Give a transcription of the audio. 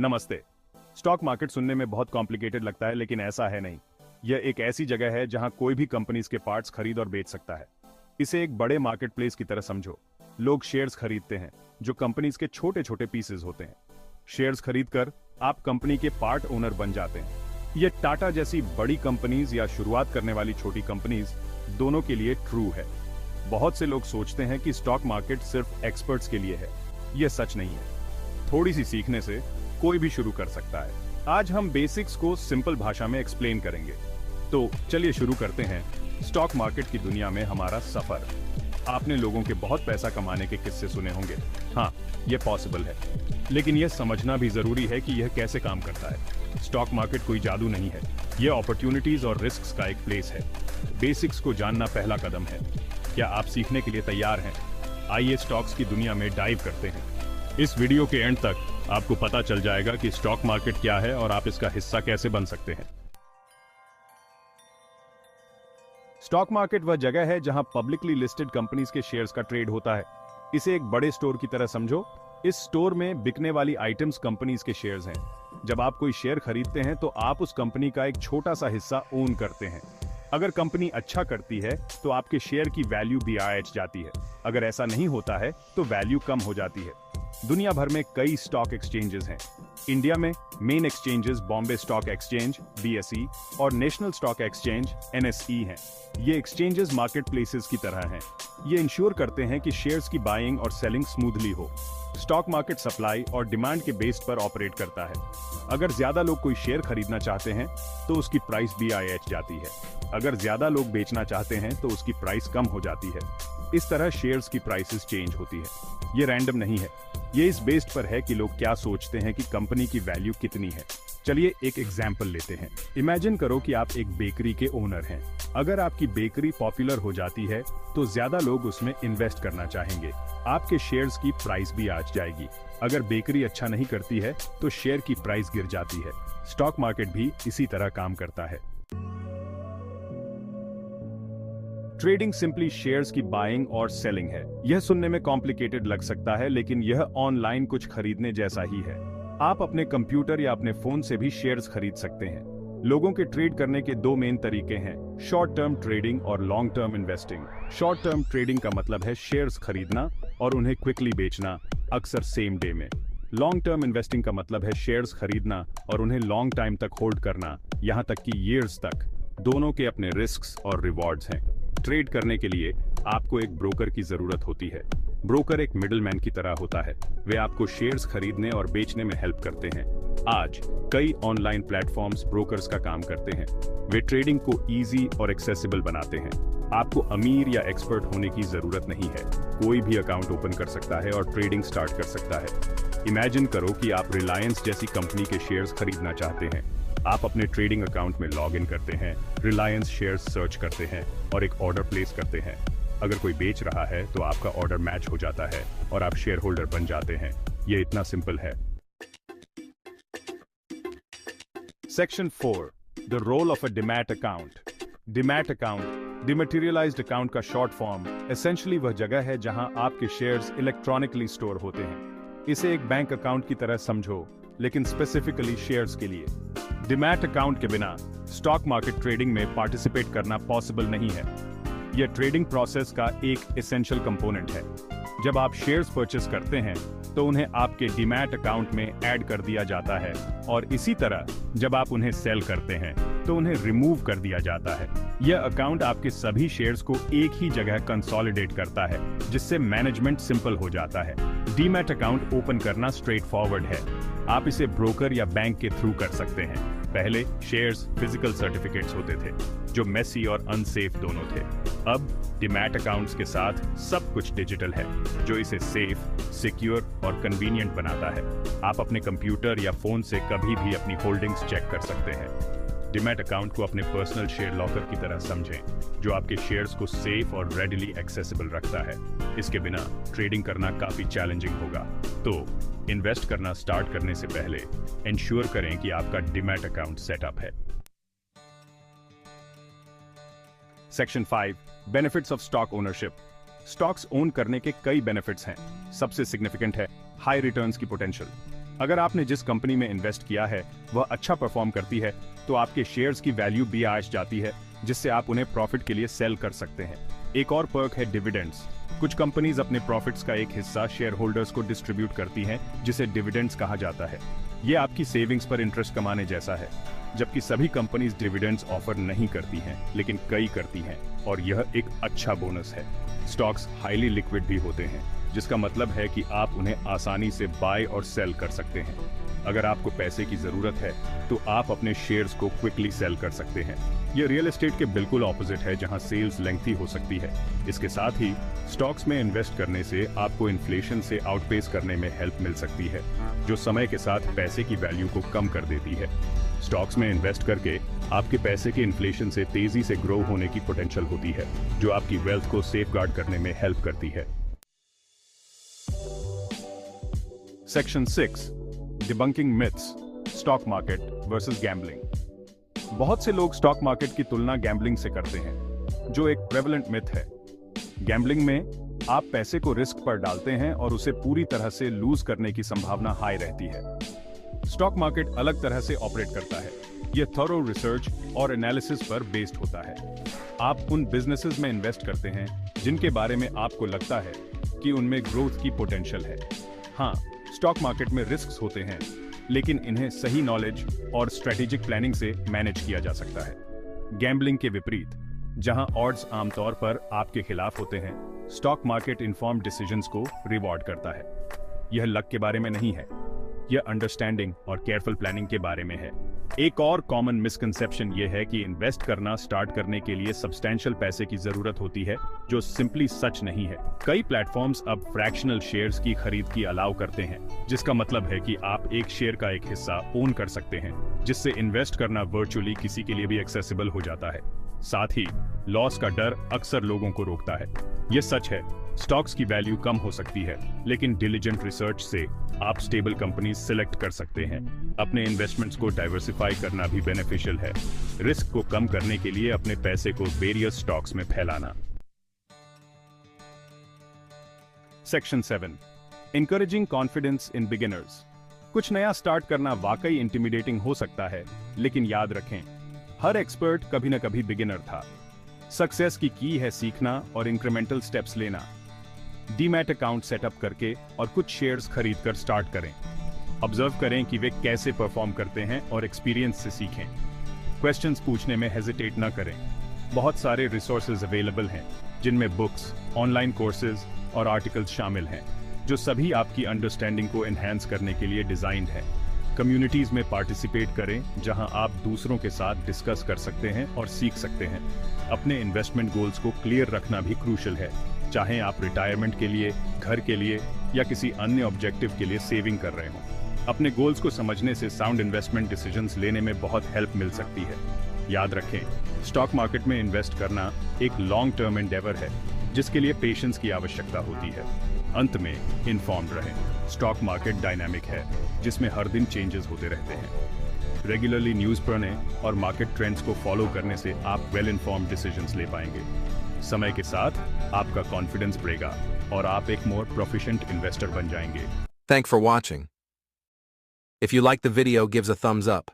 नमस्ते। Stock market सुनने में बहुत कॉम्प्लिकेटेड लगता है, लेकिन ऐसा है नहीं। यह एक ऐसी जगह है जहां कोई भी कंपनीज के पार्ट्स खरीद और बेच सकता है। इसे एक बड़े मार्केट प्लेस की तरह समझो। लोग शेयर्स खरीदते हैं जो कंपनीज के छोटे छोटे पीसेस होते हैं। शेयर्स खरीदकर आप कंपनी के पार्ट ओनर बन जाते हैं। यह टाटा जैसी बड़ी कंपनीज या शुरुआत करने वाली छोटी कंपनीज दोनों के लिए ट्रू है। बहुत से लोग सोचते हैं कि स्टॉक मार्केट सिर्फ एक्सपर्ट्स के लिए है। यह सच नहीं है। थोड़ी सी सीखने से कोई भी शुरू कर सकता है। आज हम बेसिक्स को सिंपल भाषा में एक्सप्लेन करेंगे। तो चलिए शुरू करते हैं स्टॉक मार्केट की दुनिया में हमारा सफर। आपने लोगों के बहुत पैसा कमाने के किस्से सुने होंगे। हाँ, यह पॉसिबल है, लेकिन यह समझना भी जरूरी है कि यह कैसे काम करता है। स्टॉक मार्केट कोई जादू नहीं है। यह अपॉर्चुनिटीज और रिस्क्स का एक प्लेस है। बेसिक्स को जानना पहला कदम है। क्या आप सीखने के लिए तैयार हैं? आइए स्टॉक्स की दुनिया में डाइव करते हैं। इस वीडियो के एंड तक आपको पता चल जाएगा कि स्टॉक मार्केट क्या है और आप इसका हिस्सा कैसे बन सकते हैं। स्टॉक मार्केट वह जगह है जहां पब्लिकली लिस्टेड कंपनीज के शेयर्स का ट्रेड होता है। इसे एक बड़े स्टोर की तरह समझो। इस स्टोर में बिकने वाली आइटम्स कंपनीज के शेयर्स हैं। जब आप कोई शेयर खरीदते हैं तो आप उस कंपनी का एक छोटा सा हिस्सा ओन करते हैं। अगर कंपनी अच्छा करती है तो आपके शेयर की वैल्यू भी बढ़ जाती है। अगर ऐसा नहीं होता है तो वैल्यू कम हो जाती है। दुनिया भर में कई स्टॉक एक्सचेंजेस हैं। इंडिया में main exchanges Bombay stock exchange BSE और नेशनल स्टॉक एक्सचेंज NSE हैं। ये एक्सचेंजेस मार्केट प्लेसेस की तरह हैं। ये इंश्योर करते हैं कि शेयर्स की बाइंग और सेलिंग स्मूथली हो। स्टॉक मार्केट सप्लाई और डिमांड के बेस पर ऑपरेट करता है। अगर ज्यादा लोग कोई शेयर खरीदना चाहते हैं तो उसकी प्राइस भी बढ़ जाती है। अगर ज्यादा लोग बेचना चाहते हैं तो उसकी प्राइस कम हो जाती है। इस तरह शेयर्स की प्राइसेस चेंज होती है। ये रैंडम नहीं है। ये इस बेस्ड पर है कि लोग क्या सोचते हैं कि कंपनी की वैल्यू कितनी है। चलिए एक एग्जाम्पल लेते हैं। इमेजिन करो कि आप एक बेकरी के ओनर हैं। अगर आपकी बेकरी पॉपुलर हो जाती है तो ज्यादा लोग उसमें इन्वेस्ट करना चाहेंगे। आपके शेयर्स की प्राइस भी आ जाएगी। अगर बेकरी अच्छा नहीं करती है तो शेयर की प्राइस गिर जाती है। स्टॉक मार्केट भी इसी तरह काम करता है। ट्रेडिंग सिंपली शेयर्स की बाइंग और सेलिंग है। यह सुनने में कॉम्प्लिकेटेड लग सकता है, लेकिन यह ऑनलाइन कुछ खरीदने जैसा ही है। आप अपने कंप्यूटर या अपने फोन से भी शेयर्स खरीद सकते हैं। लोगों के ट्रेड करने के दो मेन तरीके हैं, शॉर्ट टर्म ट्रेडिंग और long term investing. Short term trading का मतलब है शेयर्स खरीदना और उन्हें क्विकली बेचना, अक्सर सेम डे में। लॉन्ग टर्म इन्वेस्टिंग का मतलब है शेयर्स खरीदना और उन्हें लॉन्ग टाइम तक होल्ड करना, यहाँ तक कि ईयर्स तक। दोनों के अपने रिस्क्स और रिवॉर्ड्स हैं। ट्रेड करने के लिए आपको एक ब्रोकर की जरूरत होती है। ब्रोकर एक मिडलमैन की तरह होता है। वे आपको शेयर्स खरीदने और बेचने में हेल्प करते हैं। आज कई ऑनलाइन प्लेटफॉर्म्स ब्रोकर्स का काम करते हैं। वे ट्रेडिंग को इजी और एक्सेसिबल बनाते हैं। आपको अमीर या एक्सपर्ट होने की जरूरत नहीं है। कोई भी अकाउंट ओपन कर सकता है और ट्रेडिंग स्टार्ट कर सकता है। इमेजिन करो कि आप रिलायंस जैसी कंपनी के शेयर्स खरीदना चाहते हैं। आप अपने ट्रेडिंग अकाउंट में लॉग इन करते हैं, रिलायंस शेयर्स सर्च करते हैं और एक ऑर्डर प्लेस करते हैं। अगर कोई बेच रहा है तो आपका ऑर्डर मैच हो जाता है और आप शेयर होल्डर बन जाते हैं। ये इतना सिंपल है। Section 4, the role of a demat account. Demat account, dematerialized account का शॉर्ट फॉर्म, एसेंशियली वह जगह है जहां आपके शेयर्स इलेक्ट्रॉनिकली स्टोर होते हैं। इसे एक बैंक अकाउंट की तरह समझो, लेकिन स्पेसिफिकली शेयर्स के लिए। डीमैट अकाउंट के बिना स्टॉक मार्केट ट्रेडिंग में पार्टिसिपेट करना पॉसिबल नहीं है। यह ट्रेडिंग प्रोसेस का एक एसेंशियल कंपोनेंट है। जब आप शेयर्स परचेस करते हैं तो उन्हें आपके डीमैट अकाउंट में ऐड कर दिया जाता है और इसी तरह जब आप उन्हें सेल करते हैं तो उन्हें रिमूव कर दिया जाता है। यह अकाउंट आपके सभी शेयर्स को एक ही जगह कंसोलिडेट करता है, जिससे मैनेजमेंट सिंपल हो जाता है। डीमैट अकाउंट ओपन करना स्ट्रेट फॉरवर्ड है। आप इसे ब्रोकर या बैंक के थ्रू कर सकते हैं। पहले शेयर्स फिजिकल सर्टिफिकेट्स होते थे जो मेसी और अनसेफ दोनों थे। अब डीमैट अकाउंट्स के साथ सब कुछ डिजिटल है, जो इसे सेफ, सिक्योर और कन्वीनियंट बनाता है। आप अपने कंप्यूटर या फोन से कभी भी अपनी होल्डिंग्स चेक कर सकते हैं। डीमैट अकाउंट को अपने पर्सनल शेयर लॉकर की तरह समझें, जो आपके शेयर्स को सेफ और रेडिली एक्सेसिबल रखता है। इसके बिना ट्रेडिंग करना काफी चैलेंजिंग होगा। तो इन्वेस्ट करना स्टार्ट करने से पहले इंश्योर करें कि आपका डीमैट अकाउंट सेटअप है। Section 5, benefits of stock ownership. Stocks own करने के कई बेनिफिट्स हैं। सबसे सिग्निफिकेंट है हाई रिटर्न्स की पोटेंशियल। अगर आपने जिस कंपनी में इन्वेस्ट किया है वह अच्छा परफॉर्म करती है तो आपके शेयर्स की वैल्यू भी आ जाती है, जिससे आप उन्हें प्रॉफिट के लिए सेल कर सकते हैं। एक और पर्क है डिविडेंड्स। कुछ कंपनीज अपने प्रॉफिट्स का एक हिस्सा शेयर होल्डर्स को डिस्ट्रीब्यूट करती हैं, जिसे डिविडेंड्स कहा जाता है। ये आपकी सेविंग्स पर इंटरेस्ट कमाने जैसा है, जबकि सभी कंपनीज डिविडेंड्स ऑफर नहीं करती हैं, लेकिन कई करती हैं, और यह एक अच्छा बोनस है। स्टॉक्स हाईली लिक्विड भी होते हैं, जिसका मतलब है कि आप उन्हें आसानी से बाय और सेल कर सकते हैं। अगर आपको पैसे की जरूरत है तो आप अपने शेयर्स को क्विकली सेल कर सकते हैं। यह रियल एस्टेट के बिल्कुल ऑपोजिट है, जहां सेल्स लेंथी हो सकती है। इसके साथ ही स्टॉक्स में इन्वेस्ट करने से आपको इन्फ्लेशन से आउटपेस करने में हेल्प मिल सकती है, जो समय के साथ पैसे की वैल्यू को कम कर देती है। स्टॉक्स में इन्वेस्ट करके आपके पैसे के इन्फ्लेशन से तेजी से ग्रो होने की पोटेंशियल होती है, जो आपकी वेल्थ को सेफगार्ड करने में हेल्प करती है। Section 6, debunking myths, stock market versus gambling. बहुत से लोग स्टॉक मार्केट की तुलना गैम्बलिंग से करते हैं, जो एक प्रेवलेंट मिथ है। गैम्बलिंग में आप पैसे को रिस्क पर डालते हैं और उसे पूरी तरह से लूज करने की संभावना हाई रहती है। स्टॉक मार्केट अलग तरह से ऑपरेट करता है। यह थॉरो रिसर्च और एनालिसिस पर बेस्ड होता है। आप उन बिजनेसेस में इन्वेस्ट करते हैं जिनके बारे में आपको लगता है कि उनमें ग्रोथ की पोटेंशियल है। हाँ, स्टॉक मार्केट में रिस्क्स होते हैं, लेकिन इन्हें सही नॉलेज और स्ट्रेटेजिक प्लानिंग से मैनेज किया जा सकता है। गैम्बलिंग के विपरीत, जहां ऑड्स आमतौर पर आपके खिलाफ होते हैं, स्टॉक मार्केट इन्फॉर्म्ड डिसीजंस को रिवॉर्ड करता है। यह लक के बारे में नहीं है, यह अंडरस्टैंडिंग और केयरफुल प्लानिंग के बारे में है। एक और कॉमन मिसकंसेप्शन यह है कि इन्वेस्ट करना स्टार्ट करने के लिए सब्सटैंशियल पैसे की जरूरत होती है, जो सिंपली सच नहीं है। कई प्लेटफॉर्म्स अब फ्रैक्शनल शेयर्स की खरीद की अलाउ करते हैं, जिसका मतलब है कि आप एक शेयर का एक हिस्सा ओन कर सकते हैं, जिससे इन्वेस्ट करना वर्चुअली किसी के लिए भी एक्सेसिबल हो जाता है। साथ ही लॉस का डर अक्सर लोगों को रोकता है। यह सच है, स्टॉक्स की वैल्यू कम हो सकती है, लेकिन डिलिजेंट रिसर्च से आप स्टेबल कंपनी सिलेक्ट कर सकते हैं। अपने इन्वेस्टमेंट्स को डाइवर्सिफाई करना भी बेनिफिशियल है, रिस्क को कम करने के लिए अपने पैसे को वेरियस स्टॉक्स में फैलाना। Section 7, encouraging confidence in beginners. कुछ नया स्टार्ट करना वाकई इंटिमिडेटिंग हो सकता है, लेकिन याद रखें, हर एक्सपर्ट कभी न कभी बिगिनर था। सक्सेस की है सीखना और इंक्रीमेंटल स्टेप्स लेना। डीमैट अकाउंट सेटअप करके और कुछ शेयर्स खरीदकर स्टार्ट करें। ऑब्जर्व करें कि वे कैसे परफॉर्म करते हैं और एक्सपीरियंस से सीखें। क्वेश्चंस पूछने में हेजिटेट न करें। बहुत सारे रिसोर्सेज अवेलेबल हैं, जिनमें बुक्स, ऑनलाइन कोर्सेज और आर्टिकल्स शामिल हैं, जो सभी आपकी अंडरस्टैंडिंग को एनहांस करने के लिए डिजाइन्ड हैं। कम्युनिटीज में पार्टिसिपेट करें, जहां आप दूसरों के साथ डिस्कस कर सकते हैं और सीख सकते हैं। अपने इन्वेस्टमेंट गोल्स को क्लियर रखना भी क्रूशियल है, चाहे आप रिटायरमेंट के लिए, घर के लिए या किसी अन्य ऑब्जेक्टिव के लिए सेविंग कर रहे हों। अपने गोल्स को समझने से साउंड इन्वेस्टमेंट डिसीजंस लेने में बहुत हेल्प मिल सकती है। याद रखें, स्टॉक मार्केट में इन्वेस्ट करना एक लॉन्ग टर्म एंडेवर है, जिसके लिए पेशेंस की आवश्यकता होती है। अंत में इन्फॉर्म्ड रहें। स्टॉक मार्केट डायनामिक है, जिसमें हर दिन चेंजेस होते रहते हैं। रेगुलरली न्यूज़ पढ़ने और मार्केट ट्रेंड्स को फॉलो करने से आप वेल इन्फॉर्म्ड डिसीजंस ले पाएंगे। समय के साथ आपका कॉन्फिडेंस बढ़ेगा और आप एक मोर प्रोफिशिएंट इन्वेस्टर बन जाएंगे। Thanks for watching. If you like the video, give us a thumbs up.